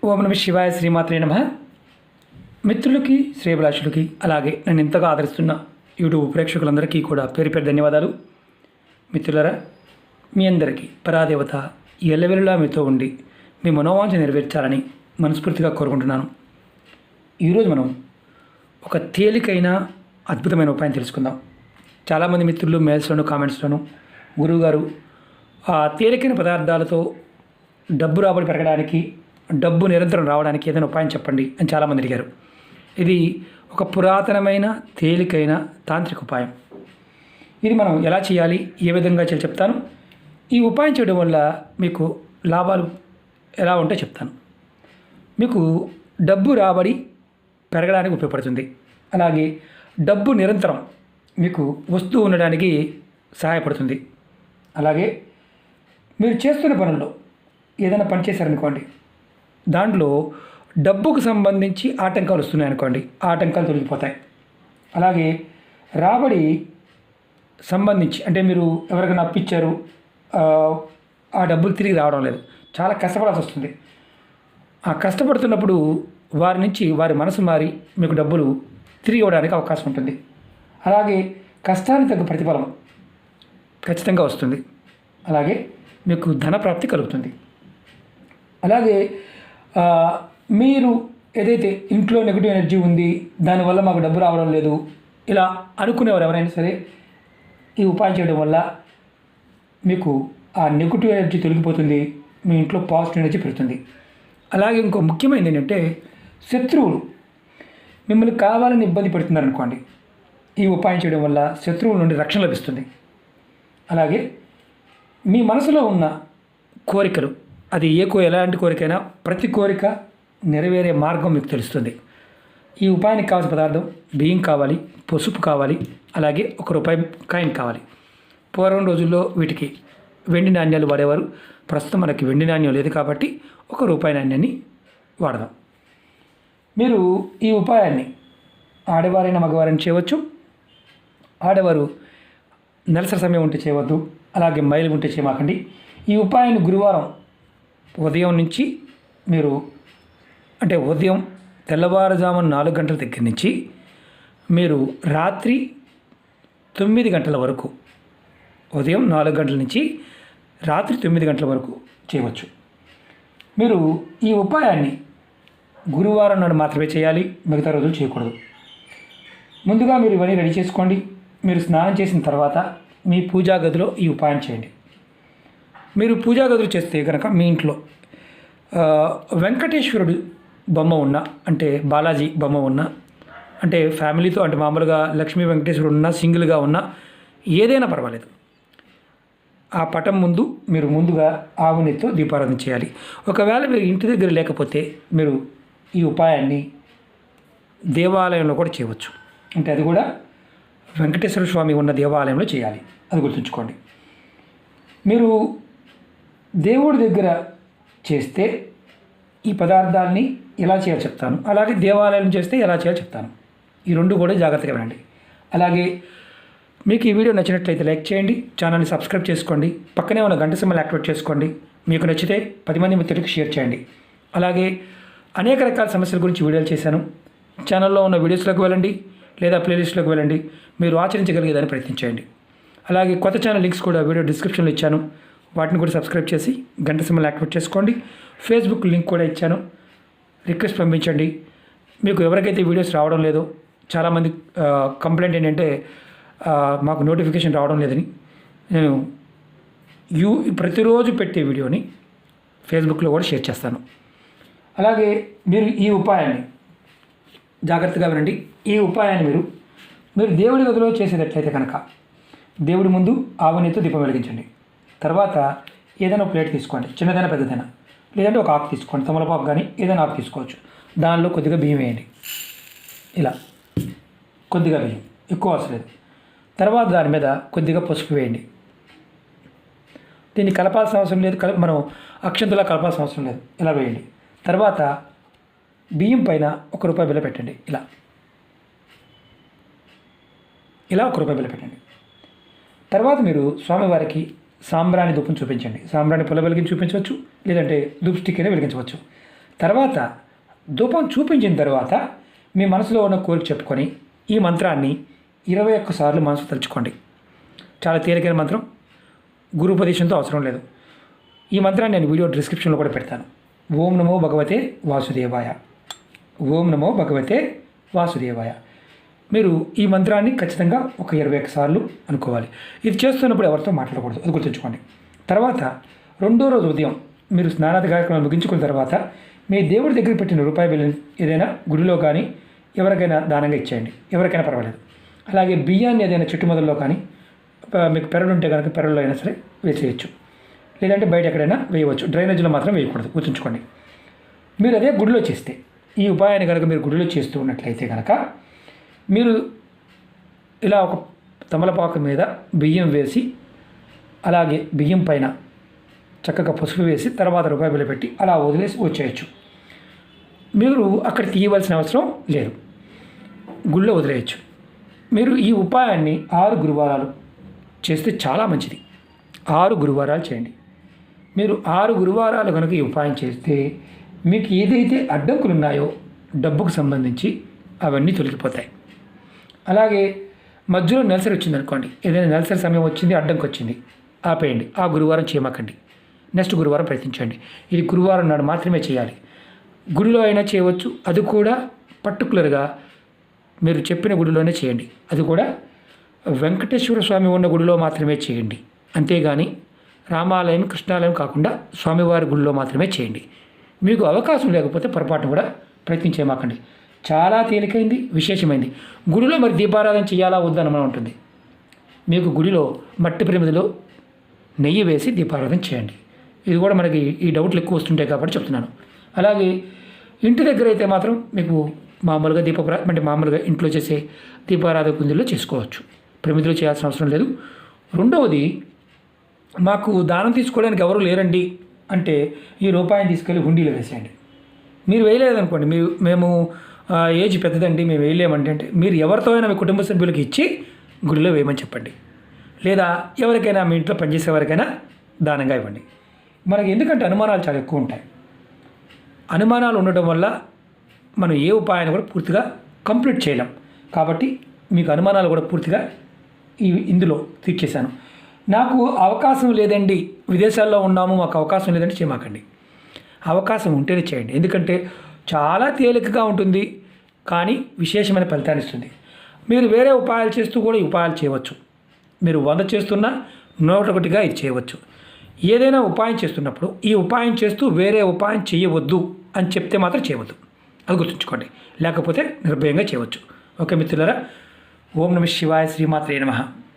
ఓం నమ శివాయ, శ్రీమాత్రే నమః. మిత్రులకి, శ్రేయభిలాషులకి, అలాగే నన్ను ఇంతగా ఆదరిస్తున్న యూట్యూబ్ ప్రేక్షకులందరికీ కూడా పేరు పేరు ధన్యవాదాలు. మిత్రులరా, మీ అందరికీ పరాదేవత ఎల్లవెల్లా మీతో ఉండి మీ మనోవాంఛ నెరవేర్చాలని మనస్ఫూర్తిగా కోరుకుంటున్నాను. ఈరోజు మనం ఒక తేలికైన అద్భుతమైన ఉపాయం తెలుసుకుందాం. చాలామంది మిత్రులు మెయిల్స్లోను, కామెంట్స్లోను గురువుగారు ఆ తేలికైన పదార్థాలతో డబ్బు రాబడి పెరగడానికి, డబ్బు నిరంతరం రావడానికి ఏదైనా ఉపాయం చెప్పండి అని చాలామంది అడిగారు. ఇది ఒక పురాతనమైన తేలికైన తాంత్రిక ఉపాయం. ఇది మనం ఎలా చేయాలి, ఏ విధంగా చేయాలి చెప్తాను. ఈ ఉపాయం చేయడం వల్ల మీకు లాభాలు ఎలా ఉంటాయో చెప్తాను. మీకు డబ్బు రాబడి పెరగడానికి ఉపయోగపడుతుంది. అలాగే డబ్బు నిరంతరం మీకు వస్తూ ఉండడానికి సహాయపడుతుంది. అలాగే మీరు చేస్తున్న పనుల్లో ఏదైనా పని చేశారనుకోండి, దాంట్లో డబ్బుకు సంబంధించి ఆటంకాలు వస్తున్నాయనుకోండి, ఆ ఆటంకాలు తొలగిపోతాయి. అలాగే రాబడి సంబంధించి, అంటే మీరు ఎవరికైనా అప్పిచ్చారు, ఆ డబ్బులు తిరిగి రావడం లేదు, చాలా కష్టపడాల్సి వస్తుంది. ఆ కష్టపడుతున్నప్పుడు వారి నుంచి వారి మనసు మారి మీకు డబ్బులు తిరిగి ఇవ్వడానికి అవకాశం ఉంటుంది. అలాగే కష్టానికి తగ్గ ప్రతిఫలం ఖచ్చితంగా వస్తుంది. అలాగే మీకు ధన ప్రాప్తి కలుగుతుంది. అలాగే మీరు ఏదైతే ఇంట్లో నెగిటివ్ ఎనర్జీ ఉంది, దానివల్ల మాకు డబ్బు రావడం లేదు, ఇలా అనుకునేవారు ఎవరైనా సరే, ఈ ఉపాయం చేయడం వల్ల మీకు ఆ నెగిటివ్ ఎనర్జీ తొలగిపోతుంది, మీ ఇంట్లో పాజిటివ్ ఎనర్జీ పెరుగుతుంది. అలాగే ఇంకో ముఖ్యమైనది ఏంటంటే, శత్రువులు మిమ్మల్ని కావాలని ఇబ్బంది పెడుతున్నారనుకోండి, ఈ ఉపాయం చేయడం వల్ల శత్రువుల నుండి రక్షణ లభిస్తుంది. అలాగే మీ మనసులో ఉన్న కోరికలు, అది ఎలాంటి కోరికైనా, ప్రతి కోరిక నెరవేరే మార్గం మీకు తెలుస్తుంది. ఈ ఉపాయానికి కావాల్సిన పదార్థం బియ్యం కావాలి, పసుపు కావాలి, అలాగే ₹1 కాయిన్ కావాలి. పూర్వం రోజుల్లో వీటికి వెండి నాణ్యాలు వాడేవారు. ప్రస్తుతం మనకి వెండి నాణ్యం లేదు కాబట్టి ₹1 నాణ్యాన్ని వాడదాం. మీరు ఈ ఉపాయాన్ని ఆడవారైనా మగవారైనా చేయవచ్చు. ఆడవారు నెలసరి సమయం ఉంటే చేయవద్దు, అలాగే మైలు ఉంటే చేయమాకండి. ఈ ఉపాయాన్ని గురువారం ఉదయం నుంచి మీరు, అంటే ఉదయం తెల్లవారుజామున 4 గంటల దగ్గర నుంచి మీరు రాత్రి 9 గంటల వరకు, ఉదయం 4 గంటల నుంచి రాత్రి 9 గంటల వరకు చేయవచ్చు. మీరు ఈ ఉపాయాన్ని గురువారం నాడు మాత్రమే చేయాలి, మిగతా రోజులు చేయకూడదు. ముందుగా మీరు ఇవన్నీ రెడీ చేసుకోండి. మీరు స్నానం చేసిన తర్వాత మీ పూజా గదిలో ఈ ఉపాయం చేయండి. మీరు పూజా గదులు చేస్తే కనుక మీ ఇంట్లో వెంకటేశ్వరుడు బొమ్మ ఉన్న, అంటే బాలాజీ బొమ్మ ఉన్న, అంటే ఫ్యామిలీతో, అంటే మామూలుగా లక్ష్మీ వెంకటేశ్వరుడు ఉన్న, సింగిల్గా ఉన్న, ఏదైనా పర్వాలేదు, ఆ పటం ముందు మీరు ముందుగా ఆవు నెయ్యితో దీపారాధన చేయాలి. ఒకవేళ మీరు ఇంటి దగ్గర లేకపోతే మీరు ఈ ఉపాయాన్ని దేవాలయంలో కూడా చేయవచ్చు. అంటే అది కూడా వెంకటేశ్వర స్వామి ఉన్న దేవాలయంలో చేయాలి, అది గుర్తుంచుకోండి. మీరు దేవుడి దగ్గర చేస్తే ఈ పదార్థాలని ఎలా చేయాలో చెప్తాను, అలాగే దేవాలయం చేస్తే ఎలా చేయాలో చెప్తాను. ఈ రెండు కూడా జాగ్రత్తగా వినండి. అలాగే మీకు ఈ వీడియో నచ్చినట్లయితే లైక్ చేయండి, ఛానల్ని సబ్స్క్రైబ్ చేసుకోండి, పక్కనే ఉన్న గంట సింబల్ యాక్టివేట్ చేసుకోండి. మీకు నచ్చితే 10 మంది మిత్రులకు షేర్ చేయండి. అలాగే అనేక రకాల సమస్యల గురించి వీడియోలు చేశాను. ఛానల్లో ఉన్న వీడియోస్లోకి వెళ్ళండి, లేదా ప్లేలిస్ట్లోకి వెళ్ళండి, మీరు ఆచరించగలిగేదాన్ని ప్రయత్నించండి. అలాగే కొత్త ఛానల్ లింక్స్ కూడా వీడియో డిస్క్రిప్షన్లో ఇచ్చాను, వాటిని కూడా సబ్స్క్రైబ్ చేసి గంట సింబల్ యాక్టివేట్ చేసుకోండి. ఫేస్బుక్ లింక్ కూడా ఇచ్చాను, రిక్వెస్ట్ పంపించండి. మీకు ఎవరికైతే వీడియోస్ రావడం లేదో, చాలామంది కంప్లైంట్ ఏంటంటే మాకు నోటిఫికేషన్ రావడం లేదని. నేను ప్రతిరోజు పెట్టే వీడియోని ఫేస్బుక్లో కూడా షేర్ చేస్తాను. అలాగే మీరు ఈ ఉపాయాన్ని జాగ్రత్తగా వినండి. ఈ ఉపాయాన్ని మీరు దేవుడి గదిలో చేసేటట్లయితే కనుక, దేవుడి ముందు ఆవు నెయ్యితో దీపం వెలిగించండి. తర్వాత ఏదైనా ప్లేట్ తీసుకోండి, చిన్నదైనా పెద్దదైనా, లేదంటే ఒక ఆకు తీసుకోండి, తమలపాకు కానీ ఏదైనా ఆకు తీసుకోవచ్చు. దానిలో కొద్దిగా బియ్యం వేయండి, ఇలా కొద్దిగా బియ్యం, ఎక్కువ అవసరం లేదు. తర్వాత దాని మీద కొద్దిగా పసుపు వేయండి. దీన్ని కలపాల్సిన అవసరం లేదు, మనం అక్షంతలా కలపాల్సిన అవసరం లేదు, ఇలా వేయండి. తర్వాత బియ్యం పైన ₹1 బిళ్ళ పెట్టండి, ఇలా ₹1 బిళ్ళ పెట్టండి. తర్వాత మీరు స్వామివారికి సాంబ్రాణి ధూపం చూపించండి. సాంబ్రాణి పొల వెలిగించి చూపించవచ్చు, లేదంటే ధూప్ స్టిక్ అయినా వెలిగించవచ్చు. తర్వాత ధూపం చూపించిన తర్వాత మీ మనసులో ఉన్న కోరిక చెప్పుకొని ఈ మంత్రాన్ని 21 సార్లు మనసు తలుచుకోండి. చాలా తేలికైన మంత్రం, గురుపదేశంతో అవసరం లేదు. ఈ మంత్రాన్ని నేను వీడియో డిస్క్రిప్షన్లో కూడా పెడతాను. ఓం నమో భగవతే వాసుదేవాయ, ఓం నమో భగవతే వాసుదేవాయ. మీరు ఈ మంత్రాన్ని ఖచ్చితంగా ఒక 21 సార్లు అనుకోవాలి. ఇది చేస్తున్నప్పుడు ఎవరితో మాట్లాడకూడదు, అది గుర్తుంచుకోండి. తర్వాత రెండో రోజు ఉదయం మీరు స్నానాది కార్యక్రమాలు ముగించుకున్న తర్వాత మీ దేవుడి దగ్గర పెట్టిన రూపాయి బిల్లు ఏదైనా గుడిలో కానీ ఎవరికైనా దానంగా ఇచ్చేయండి, ఎవరికైనా పర్వాలేదు. అలాగే బియ్యాన్ని ఏదైనా చెట్టు మొదల్లో కానీ మీకు పెరడు ఉంటే కనుక పెరడులో అయినా సరే వేసేయచ్చు, లేదంటే బయట ఎక్కడైనా వేయవచ్చు. డ్రైనేజీలో మాత్రం వేయకూడదు, గుర్తుంచుకోండి. మీరు అదే గుడిలో చేస్తే, ఈ ఉపాయాన్ని కనుక మీరు గుడిలో చేస్తూ ఉన్నట్లయితే కనుక మీరు ఇలా ఒక తమలపాకు మీద బియ్యం వేసి, అలాగే బియ్యం పైన చక్కగా పసుపు వేసి తర్వాత రూపాయి బిళ్ళ పెట్టి అలా వదిలేసి వచ్చేయచ్చు. మీరు అక్కడ తీయవలసిన అవసరం లేదు, గుళ్ళో వదిలేయచ్చు. మీరు ఈ ఉపాయాన్ని 6 గురువారాలు చేస్తే చాలా మంచిది. 6 గురువారాలు చేయండి. మీరు 6 గురువారాలు కనుక ఈ ఉపాయం చేస్తే మీకు ఏదైతే అడ్డంకులు ఉన్నాయో డబ్బుకు సంబంధించి అవన్నీ తొలగిపోతాయి. అలాగే మధ్యలో నెలసరి వచ్చిందనుకోండి, ఏదైనా నెలసరి సమయం వచ్చింది, అడ్డంకి వచ్చింది, ఆపేయండి. ఆ గురువారం చేయమాకండి, నెక్స్ట్ గురువారం ప్రయత్నించండి. ఇది గురువారం నాడు మాత్రమే చేయాలి. గుడిలో అయినా చేయవచ్చు, అది కూడా పర్టికులర్గా మీరు చెప్పిన గుడిలోనే చేయండి. అది కూడా వెంకటేశ్వర స్వామి ఉన్న గుడిలో మాత్రమే చేయండి. అంతేగాని రామాలయం, కృష్ణాలయం కాకుండా స్వామివారి గుడిలో మాత్రమే చేయండి. మీకు అవకాశం లేకపోతే పొరపాటు కూడా ప్రయత్నించేమాకండి. చాలా తేలికైంది, విశేషమైంది. గుడిలో మరి దీపారాధన చేయాలా వద్దనమని ఉంటుంది. మీకు గుడిలో మట్టి ప్రమిదిలో నెయ్యి వేసి దీపారాధన చేయండి. ఇది కూడా మనకి ఈ డౌట్లు ఎక్కువ వస్తుంటాయి కాబట్టి చెప్తున్నాను. అలాగే ఇంటి దగ్గర అయితే మాత్రం మీకు మామూలుగా అంటే మామూలుగా ఇంట్లో చేసే దీపారాధన కుందుల్లో చేసుకోవచ్చు, ప్రమిదిలో చేయాల్సిన అవసరం లేదు. రెండవది, మాకు దానం తీసుకోవడానికి ఎవరు లేరండి అంటే ఈ రూపాయిని తీసుకెళ్ళి హుండీలో వేసేయండి. మీరు వేయలేదనుకోండి, మేము ఏజ్ పెద్దదండి మేము వేయలేమండి అంటే మీరు ఎవరితో అయినా మీ కుటుంబ సభ్యులకి ఇచ్చి గుడిలో వేయమని చెప్పండి, లేదా ఎవరికైనా మీ ఇంట్లో పనిచేసే ఎవరికైనా దానంగా ఇవ్వండి. మనకి ఎందుకంటే అనుమానాలు చాలా ఎక్కువ ఉంటాయి. అనుమానాలు ఉండటం వల్ల మనం ఏ ఉపాయాన్ని కూడా పూర్తిగా కంప్లీట్ చేయలేం. కాబట్టి మీకు అనుమానాలు కూడా పూర్తిగా ఇందులో తీర్చేశాను. నాకు అవకాశం లేదండి, విదేశాల్లో ఉన్నాము, మాకు అవకాశం లేదంటే చేయమాకండి. అవకాశం ఉంటేనే చేయండి. ఎందుకంటే చాలా తేలికగా ఉంటుంది, కానీ విశేషమైన ఫలితాన్ని ఇస్తుంది. మీరు వేరే ఉపాయాలు చేస్తూ కూడా ఈ ఉపాయాలు చేయవచ్చు. మీరు 100 చేస్తున్నా 101గా ఇది చేయవచ్చు. ఏదైనా ఉపాయం చేస్తున్నప్పుడు ఈ ఉపాయం చేస్తూ వేరే ఉపాయం చేయవద్దు అని చెప్తే మాత్రం చేయవద్దు, అది గుర్తుంచుకోండి. లేకపోతే నిర్భయంగా చేయవచ్చు. ఓకే మిత్రులారా, ఓం నమః శివాయ, శ్రీమాత్రే నమః.